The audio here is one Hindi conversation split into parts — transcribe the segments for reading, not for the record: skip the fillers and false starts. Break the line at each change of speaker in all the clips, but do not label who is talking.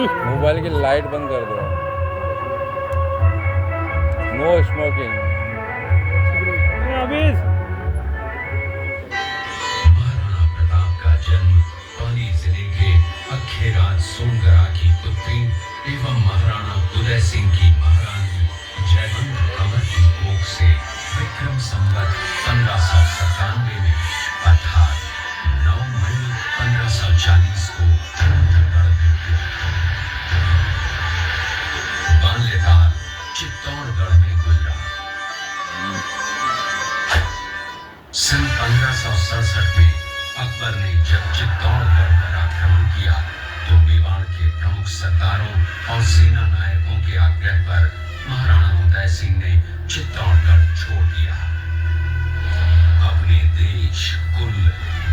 मोबाइल की लाइट बंद कर दो। No smoking.
महाराणा प्रताप का जन्म पाली जिले के अखेराज सोनगरा की पुत्री एवं महाराणा उदय सिंह की महारानी जयवंत कमर की कोख से विक्रम संवत 1597 में अर्थात 9 मई 1540 को चंडीगढ़ में हुआ। बाल्यकाल चित्तौड़गढ़ में गुजरा। सन 1567 में अकबर ने जब चित्तौड़गढ़ पर आक्रमण किया तो मेवाड़ के प्रमुख सरदारों और सेना नायकों के आग्रह पर महाराणा उदय सिंह ने चित्तौड़गढ़ छोड़ दिया। अपने देश, कुल,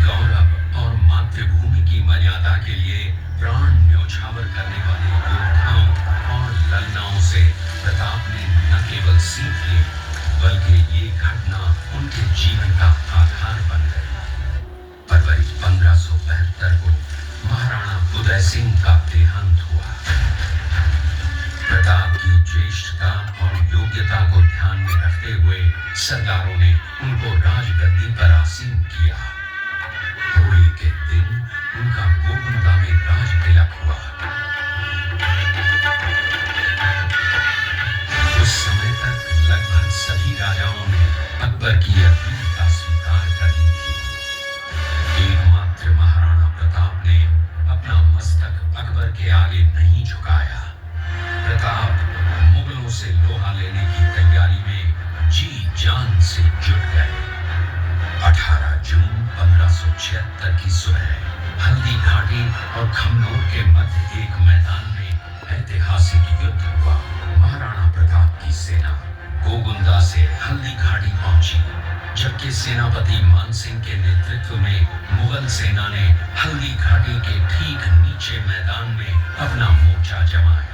गौरव और मातृभूमि की मर्यादा के लिए प्राण न्योछावर करने वाले योद्धाओं और ललनाओं से प्रताप ने न केवल सीख ली बल्कि ये घटना उनके जीवन का आधार बन गई। फरवरी 1572 को महाराणा उदय सिंह का देहांत हुआ। प्रताप की ज्येष्ठता और योग्यता को ध्यान में रखते हुए सरदारों ने उनको राजगद्दी पर आसीन किया। होली के दिन उनका गोकुंदा में राज तिलक हुआ। उस समय तक लगभग सभी राजाओं ने अकबर की वीरता स्वीकार कर ली थी। एकमात्र महाराणा प्रताप ने अपना मस्तक अकबर के आगे नहीं झुकाया। प्रताप मुगलों से लोहा लेने की तैयारी में जी जान से जुट गए। 18 जून 1576 की सुबह हल्दी घाटी और खमनोर के मध्य एक मैदान में ऐतिहासिक युद्ध हुआ। महाराणा प्रताप की सेना गोगुंदा से हल्दी घाटी पहुंची, जबकि सेनापति मानसिंह के नेतृत्व में मुगल सेना ने हल्दी घाटी के ठीक नीचे मैदान में अपना मोर्चा जमाया।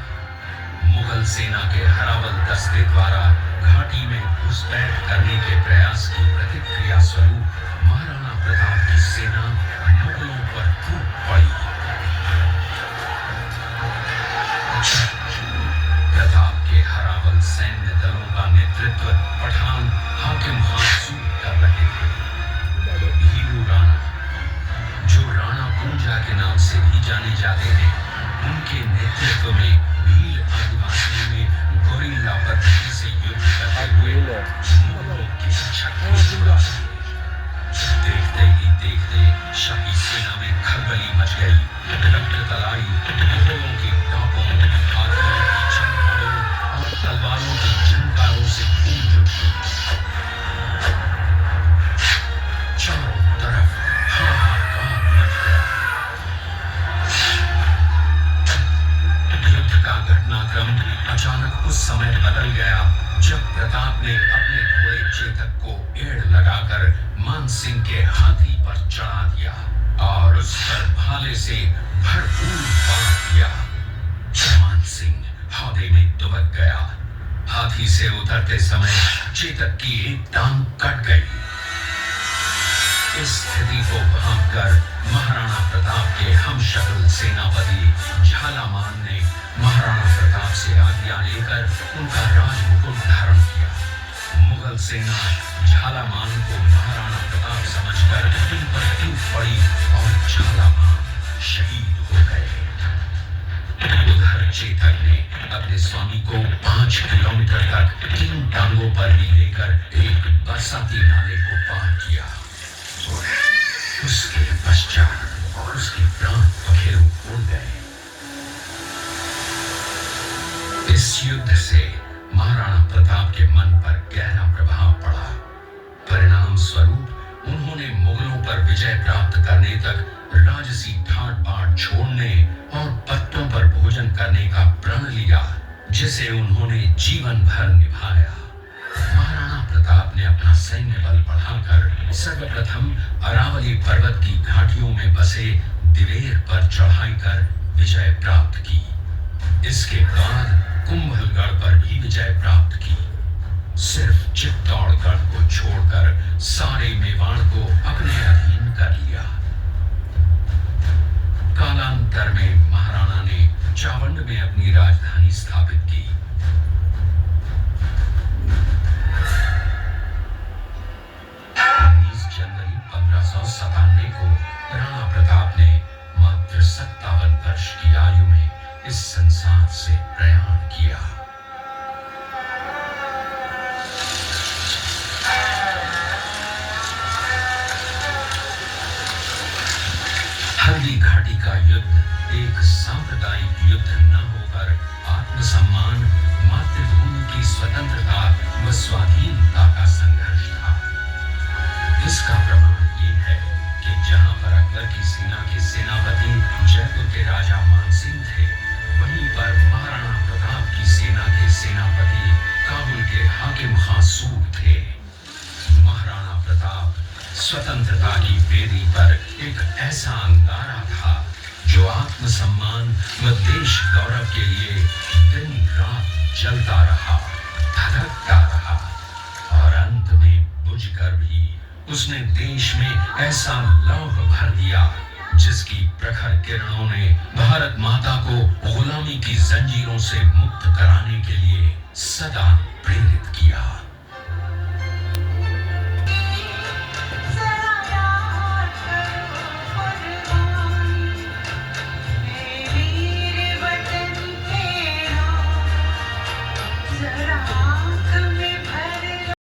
मुगल सेना के हरावल दस्ते द्वारा घाटी में घुसपैठ करने के प्रयास की प्रतिक्रिया स्वरूप महाराणा प्रताप की सेना मुगलों पर टूट पड़ी। प्रताप के हरावल सैन्य दलों का नेतृत्व पठान हाकिम हासूर कर रहे थे। भीलू राणा, जो राणा पूंजा के नाम से भी जाने जाते हैं, उनके नेतृत्व में भील आदिवासियों में गोरिल्ला पद्धति से युद्ध करते हुए मुगलों की छक्के छुड़ा दिए। देखते ही देखते शाही सेना में खलबली मच गई। रक्त तलाई घोड़ों की टापों, हाथियों की चमगादड़ों और तलवारों की झंकारों से गूंज उठी। चारों तरफ हाहाकार मच गया। युद्ध का घटनाक्रम अचानक उस समय बदल गया जब प्रताप ने अपने घोड़े चेतक को एड़ लगाकर मानसिंह के हाथी पर चढ़ा दिया और उस पर भाले से भरपूर वार दिया। मानसिंह हौदे में दुबक गया। हाथी से उतरते समय चेतक की एक टांग कट गई। इस स्थिति को भांपकर महाराणा प्रताप के हमशक्ल सेनापति झालामान ने महाराणा प्रताप से आज्ञा लेकर उनका राजमुकुट धारण किया। मुगल सेना झालामान को महाराणा प्रताप समझकर उन पर टूट पड़ी और झालामान शहीद हो गए। उधर चेतक ने अपने स्वामी को 5 किलोमीटर तक 3 टांगों पर ही लेकर एक बरसाती नाले को पार किया। उसके पश्चात उसके प्राण पखेरु उड़ गए। इस युद्ध से महाराणा प्रताप के मन पर गहरा प्रभाव पड़ा। परिणाम स्वरूप उन्होंने मुगलों पर विजय प्राप्त करने तक राजसी ठाट बाट छोड़ने और पत्तों पर भोजन करने का प्रण लिया, जिसे उन्होंने जीवन भर निभाया। महाराणा प्रताप ने अपना सैन्य बल बढ़ाकर सर्वप्रथम अरावली पर्वत की घाटियों में बसे दिवेर पर चढ़ाई कर विजय प्राप्त की। इसके बाद कुंभलगढ़ पर भी विजय प्राप्त की। सिर्फ चित्तौड़गढ़ को छोड़कर सारे मेवाड़ को अपने अधीन कर लिया। कालांतर में महाराणा ने चावंड में अपनी राजधानी स्थापित की। 19 जनवरी 1597 को राणा प्रताप ने मात्र 57 वर्ष की आयु में इस संसार से प्रयाण किया। हल्दी घाटी का युद्ध एक सांप्रदायिक युद्ध न होकर आत्मसम्मान, मातृभूमि की स्वतंत्रता व स्वाधीनता का संघर्ष था। इसका प्रमाण ये है कि जहां पर अकबर की सेना के सेनापति जयपुर के राजा मानसिंह थे, वहीं पर महाराणा प्रताप की सेना के सेनापति काबुल के हाकिम खां सूर थे। महाराणा प्रताप स्वतंत्रता की वेदी पर एक ऐसा अंगारा था जो आत्मसम्मान व देश गौरव के लिए दिन रात जलता रहा, धधकता रहा और अंत में बुझकर भी उसने देश में ऐसा लौह भर दिया जिसकी प्रखर किरणों ने भारत माता को गुलामी की जंजीरों से मुक्त कराने के लिए सदा प्रेरित किया।